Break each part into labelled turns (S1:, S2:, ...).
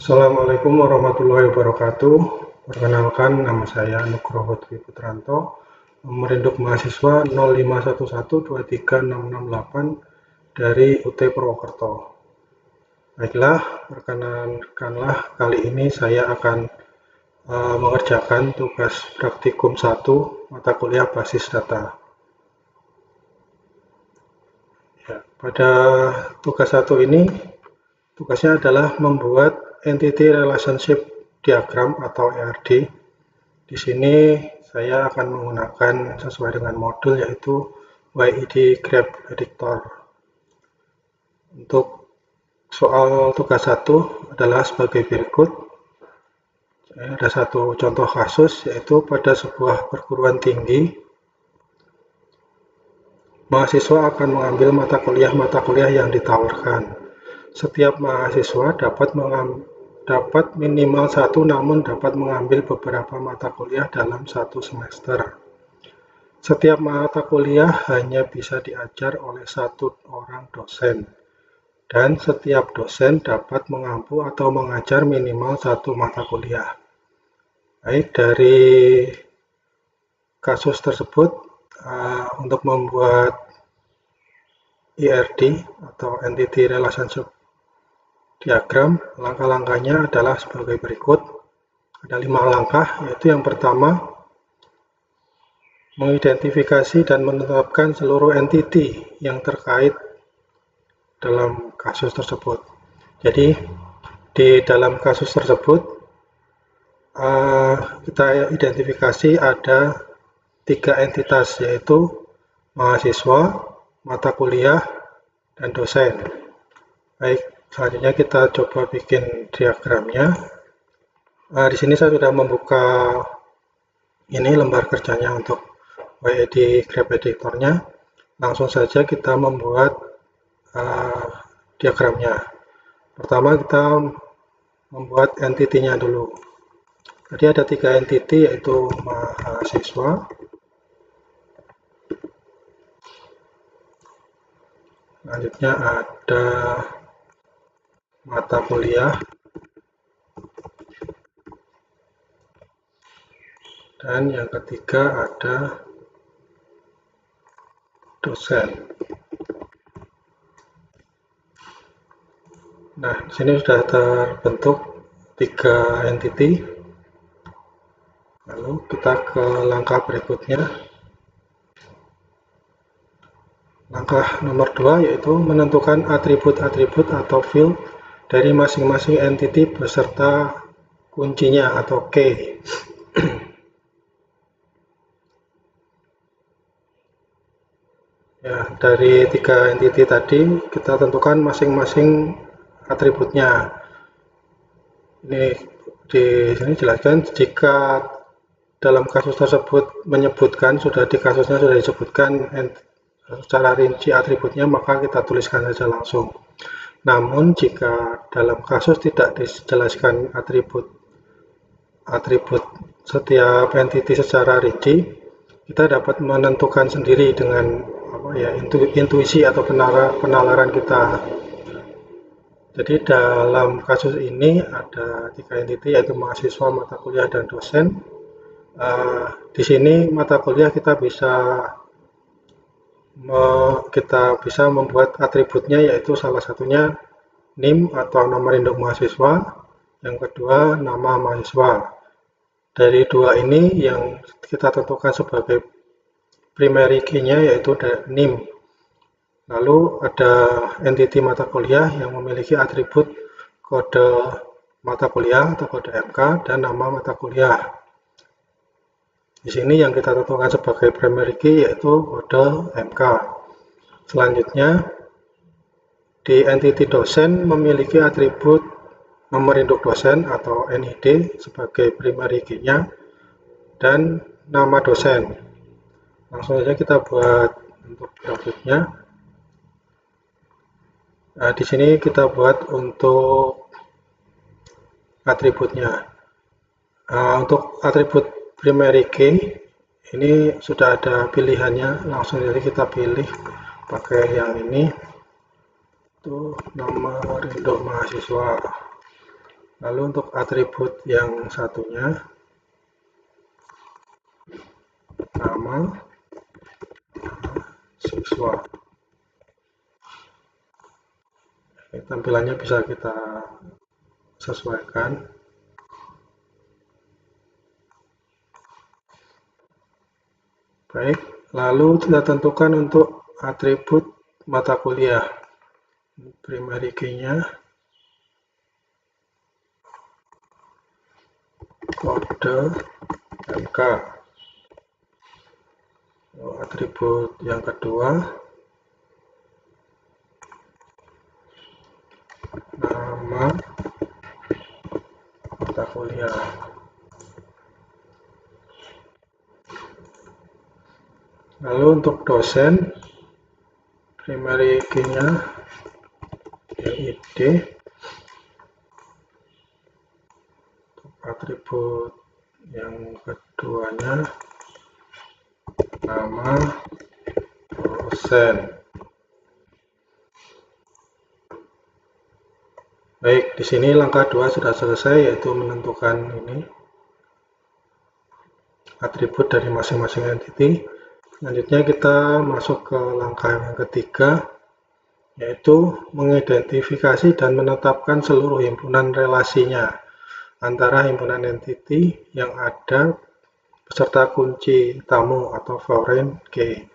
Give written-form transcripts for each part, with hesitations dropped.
S1: Assalamualaikum warahmatullahi wabarakatuh. Perkenalkan, nama saya Nugroho Dwi Putranto, nomor induk mahasiswa 051123668 dari UT Purwokerto. Baiklah, perkenankanlah kali ini saya akan mengerjakan tugas praktikum 1 mata kuliah basis data. Ya, pada tugas 1 ini tugasnya adalah membuat Entity Relationship Diagram atau ERD. Di sini saya akan menggunakan sesuai dengan modul yaitu YID Graph Editor. Untuk soal tugas 1 adalah sebagai berikut. Ada satu contoh kasus yaitu pada sebuah perguruan tinggi mahasiswa akan mengambil mata kuliah yang ditawarkan. Setiap mahasiswa dapat minimal 1 namun dapat mengambil beberapa mata kuliah dalam 1 semester. Setiap mata kuliah hanya bisa diajar oleh 1 orang dosen, dan setiap dosen dapat mengampu atau mengajar minimal 1 mata kuliah. Baik, dari kasus tersebut, untuk membuat ERD atau Entity Relationship Diagram, langkah-langkahnya adalah sebagai berikut. Ada 5 langkah, yaitu yang pertama, mengidentifikasi dan menetapkan seluruh entity yang terkait dalam kasus tersebut. Jadi, di dalam kasus tersebut, kita identifikasi ada 3 entitas, yaitu mahasiswa, mata kuliah, dan dosen. Baik, selanjutnya kita coba bikin diagramnya. Di sini saya sudah membuka ini lembar kerjanya untuk YID Graph Editornya. Langsung saja kita membuat diagramnya. Pertama kita membuat entity-nya dulu. Jadi ada 3 entity yaitu mahasiswa, selanjutnya ada mata kuliah, dan yang ketiga ada dosen. Nah, di sini sudah terbentuk 3 entity. Lalu kita ke langkah berikutnya. Langkah nomor 2 yaitu menentukan atribut-atribut atau field dari masing-masing entity beserta kuncinya atau key. Ya, dari 3 entity tadi kita tentukan masing-masing atributnya. Ini di sini jelaskan jika dalam kasus tersebut menyebutkan di kasusnya sudah disebutkan secara rinci atributnya, maka kita tuliskan saja langsung. Namun jika dalam kasus tidak dijelaskan atribut setiap entity secara rinci, kita dapat menentukan sendiri dengan intuisi atau penalaran kita. Jadi dalam kasus ini ada 3 entity yaitu mahasiswa, mata kuliah, dan dosen. Di sini mata kuliah kita bisa membuat atributnya, yaitu salah satunya NIM atau nomor induk mahasiswa, yang kedua nama mahasiswa. Dari 2 ini yang kita tentukan sebagai primary key-nya yaitu NIM. Lalu ada entity mata kuliah yang memiliki atribut kode mata kuliah atau kode MK dan nama mata kuliah. Di sini yang kita tentukan sebagai primary key yaitu kode MK. Selanjutnya, di entity dosen memiliki atribut nomor induk dosen atau NID sebagai primary key-nya dan nama dosen. Langsung saja kita buat untuk grafiknya. Nah, di sini kita buat untuk atributnya. Untuk atribut primary key ini sudah ada pilihannya, langsung saja kita pilih pakai yang ini. Itu nomor induk mahasiswa. Lalu untuk atribut yang satunya, nama siswa. Tampilannya bisa kita sesuaikan. Baik, lalu kita tentukan untuk atribut mata kuliah. Primary key-nya kode MK. Atribut yang kedua, nama mata kuliah. Lalu untuk dosen, primary key-nya LID. Atribut yang keduanya, nama dosen. Baik, di sini langkah 2 sudah selesai, yaitu menentukan ini atribut dari masing-masing entity. Selanjutnya kita masuk ke langkah yang ketiga, yaitu mengidentifikasi dan menetapkan seluruh himpunan relasinya antara himpunan entity yang ada beserta kunci tamu atau foreign key.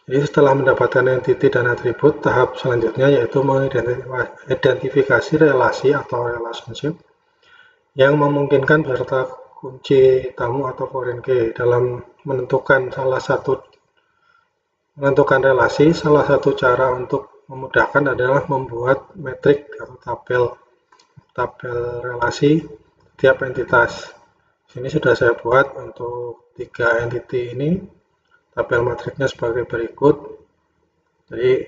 S1: Jadi setelah mendapatkan entity dan atribut, tahap selanjutnya yaitu mengidentifikasi relasi atau relationship yang memungkinkan beserta kunci tamu atau foreign key. Dalam menentukan relasi, salah satu cara untuk memudahkan adalah membuat metrik atau tabel relasi tiap entitas. Sini sudah saya buat untuk 3 entity ini, tabel matriknya sebagai berikut. Jadi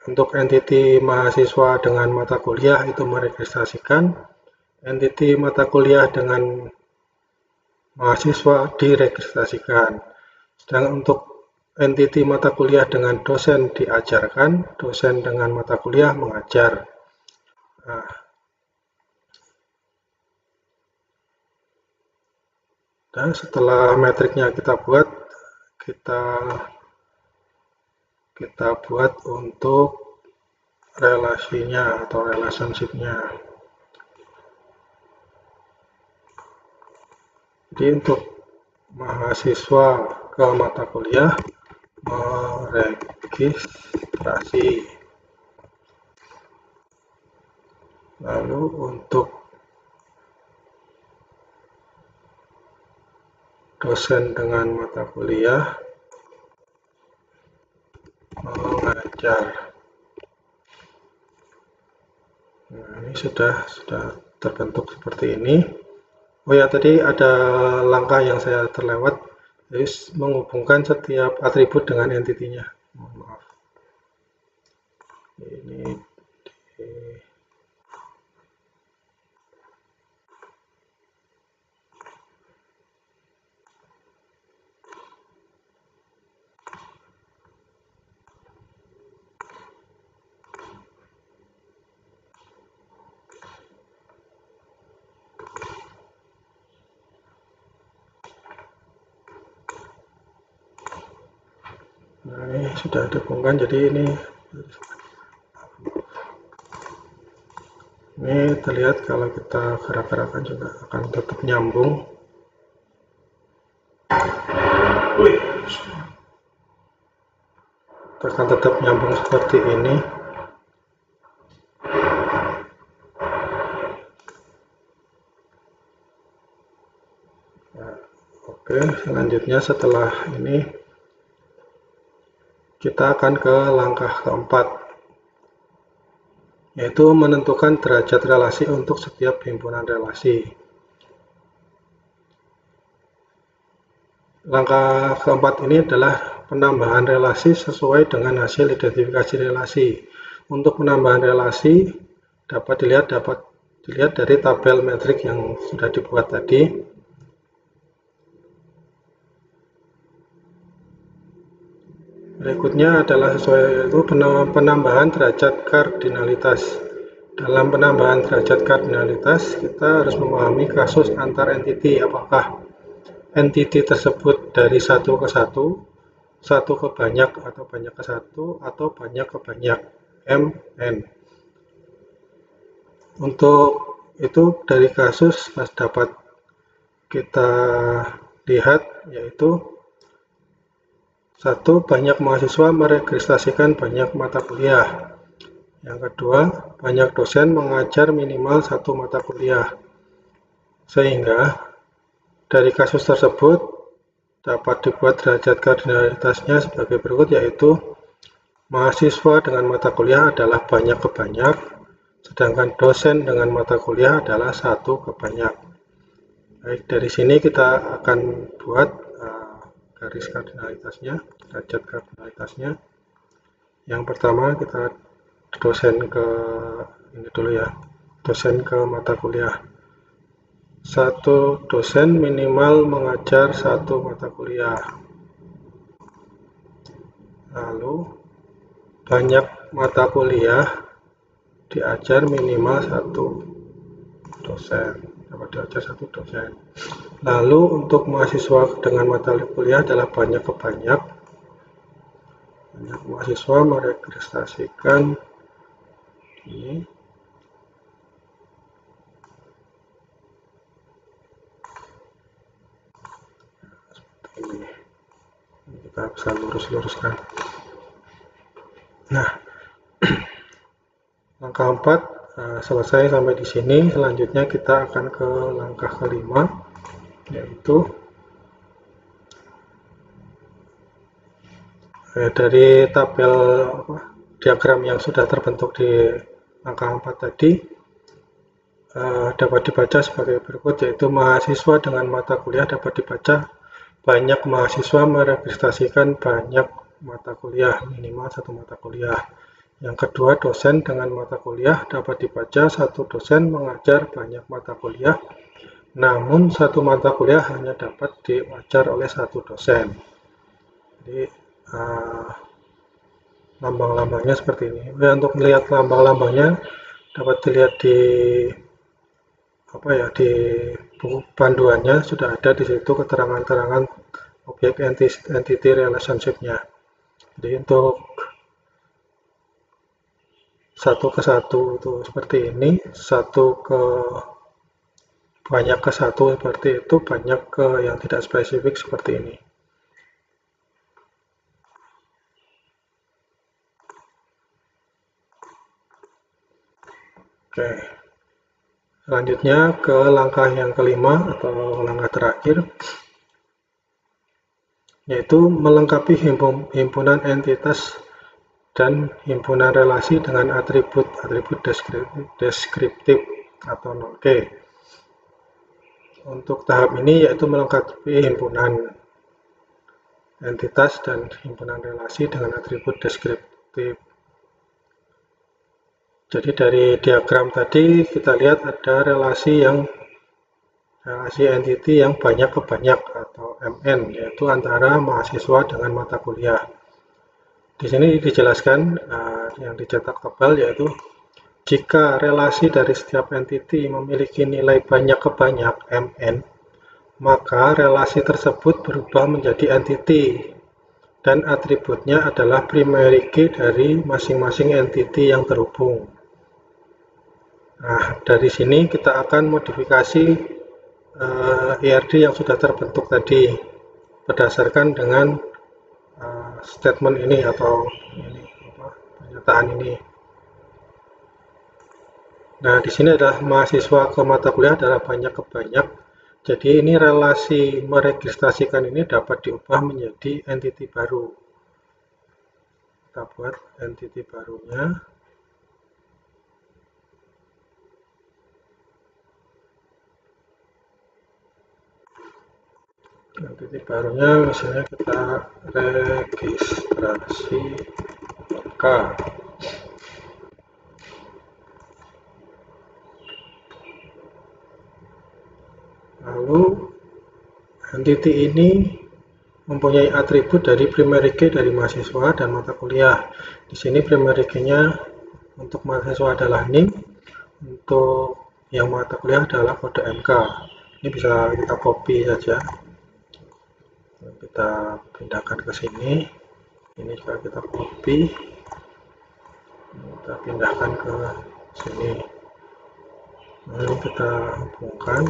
S1: untuk entity mahasiswa dengan mata kuliah itu meregistrasikan, entity mata kuliah dengan mahasiswa diregistrasikan. Sedangkan untuk entity mata kuliah dengan dosen diajarkan, dosen dengan mata kuliah mengajar. Nah, dan setelah metriknya kita buat, kita buat untuk relasinya atau relationship-nya. Jadi untuk mahasiswa ke mata kuliah meregistrasi. Lalu untuk dosen dengan mata kuliah mengajar. Nah, ini sudah terbentuk seperti ini. Oh ya, tadi ada langkah yang saya terlewat, yaitu menghubungkan setiap atribut dengan entitinya. Mohon maaf. Ini Nah, ini sudah dihubungkan, jadi ini terlihat kalau kita gerak-gerakan juga akan tetap nyambung. Akan tetap nyambung seperti ini. Nah, oke, selanjutnya setelah ini kita akan ke langkah keempat, yaitu menentukan derajat relasi untuk setiap himpunan relasi. Langkah keempat ini adalah penambahan relasi sesuai dengan hasil identifikasi relasi. Untuk penambahan relasi dapat dilihat dari tabel metrik yang sudah dibuat tadi. Berikutnya adalah sesuai, yaitu penambahan derajat kardinalitas. Dalam penambahan derajat kardinalitas, kita harus memahami kasus antar entiti. Apakah entiti tersebut dari satu ke satu, satu ke banyak, atau banyak ke satu, atau banyak ke banyak, MN. Untuk itu dari kasus dapat kita lihat, yaitu satu, banyak mahasiswa meregistrasikan banyak mata kuliah. Yang kedua, banyak dosen mengajar minimal satu mata kuliah. Sehingga dari kasus tersebut dapat dibuat derajat kardinalitasnya sebagai berikut, yaitu mahasiswa dengan mata kuliah adalah banyak ke banyak, sedangkan dosen dengan mata kuliah adalah satu ke banyak. Baik, dari sini kita akan buat garis kardinalitasnya, derajat kardinalitasnya. Yang pertama kita dosen ke ini dulu ya, dosen ke mata kuliah. Satu dosen minimal mengajar satu mata kuliah. Lalu banyak mata kuliah diajar minimal satu dosen, dapat diajar satu dosen. Lalu untuk mahasiswa dengan mata kuliah adalah banyak ke banyak mahasiswa meregistrasikan ini kita bisa lurus-luruskan. Nah, langkah 4 selesai sampai di sini. Selanjutnya kita akan ke langkah kelima, yaitu dari tabel diagram yang sudah terbentuk di langkah 4 tadi dapat dibaca sebagai berikut, yaitu mahasiswa dengan mata kuliah dapat dibaca banyak mahasiswa meregistrasikan banyak mata kuliah, minimal satu mata kuliah. Yang kedua, dosen dengan mata kuliah dapat dibaca satu dosen mengajar banyak mata kuliah, namun satu mata kuliah hanya dapat diajar oleh satu dosen. Jadi lambang-lambangnya seperti ini. Untuk melihat lambang-lambangnya dapat dilihat di di buku panduannya, sudah ada di situ keterangan-keterangan objek entity relationship-nya. Jadi untuk satu ke satu itu seperti ini, satu ke banyak ke satu seperti itu, banyak ke yang tidak spesifik seperti ini. Oke, selanjutnya ke langkah yang kelima atau langkah terakhir, yaitu melengkapi himpunan entitas dan himpunan relasi dengan atribut deskriptif atau non-K. Untuk tahap ini yaitu melengkapi himpunan entitas dan himpunan relasi dengan atribut deskriptif. Jadi dari diagram tadi kita lihat ada relasi entity yang banyak ke banyak atau MN, yaitu antara mahasiswa dengan mata kuliah. Di sini dijelaskan yang dicetak tebal, yaitu jika relasi dari setiap entity memiliki nilai banyak ke banyak MN, maka relasi tersebut berubah menjadi entity dan atributnya adalah primary key dari masing-masing entity yang terhubung. Nah, dari sini kita akan modifikasi IRD yang sudah terbentuk tadi berdasarkan dengan statement ini atau pernyataan ini. Nah, di sini adalah mahasiswa ke mata kuliah adalah banyak ke banyak. Jadi ini relasi meregistrasikan ini dapat diubah menjadi entity baru. Kita buat entity barunya. Entity barunya misalnya kita registrasi K. Lalu entity ini mempunyai atribut dari primary key dari mahasiswa dan mata kuliah. Di sini primary key-nya untuk mahasiswa adalah NIM, untuk yang mata kuliah adalah kode MK. Ini bisa kita copy saja, kita pindahkan ke sini. Ini juga kita copy, kita pindahkan ke sini. Nah, ini kita hubungkan.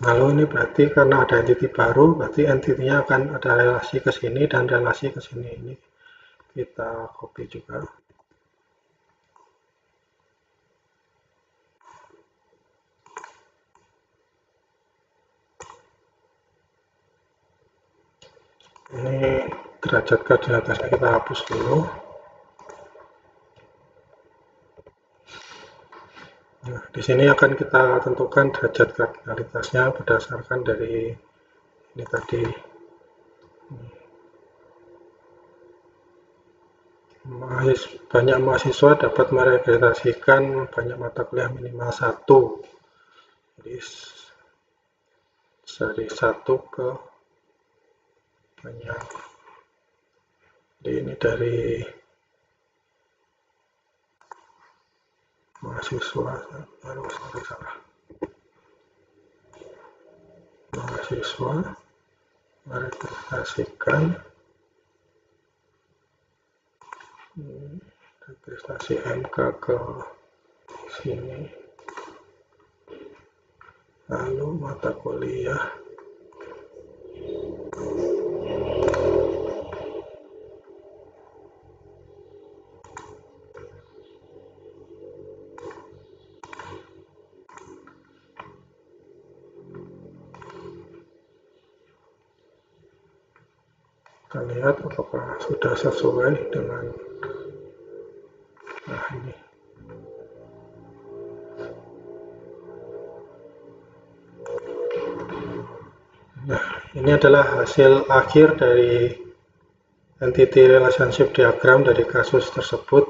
S1: Lalu ini berarti karena ada entity baru, berarti entity-nya akan ada relasi ke sini dan relasi ke sini. Ini kita copy juga. Ini derajat kardinalitasnya kita hapus dulu. Nah, di sini akan kita tentukan derajat kardinalitasnya berdasarkan dari ini tadi. Banyak mahasiswa dapat meregistrasikan banyak mata kuliah minimal 1. Jadi dari 1 ke banyak. Jadi ini dari mahasiswa mahasiswa meregistrasikan registrasi MK ke sini, lalu mata kuliah kita lihat apakah sudah sesuai dengan ini. Nah, ini adalah hasil akhir dari entity relationship diagram dari kasus tersebut.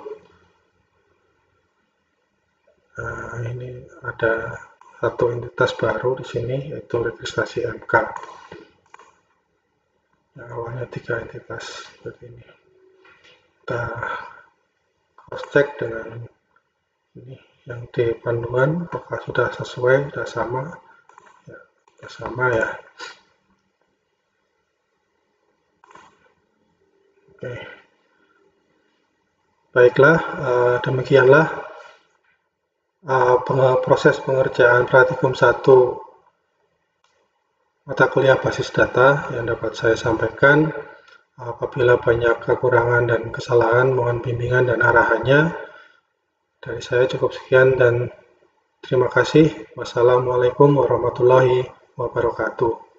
S1: Nah, ini ada satu entitas baru di sini, yaitu registrasi MK. Yang awalnya 3 entitas seperti ini. Kita cross check dengan ini yang di panduan, apakah sudah sesuai, sudah sama, ya, sudah sama ya. Oke. Baiklah, demikianlah proses pengerjaan praktikum 1 mata kuliah basis data yang dapat saya sampaikan. Apabila banyak kekurangan dan kesalahan, mohon bimbingan dan arahannya. Dari saya cukup sekian dan terima kasih. Wassalamualaikum warahmatullahi wabarakatuh.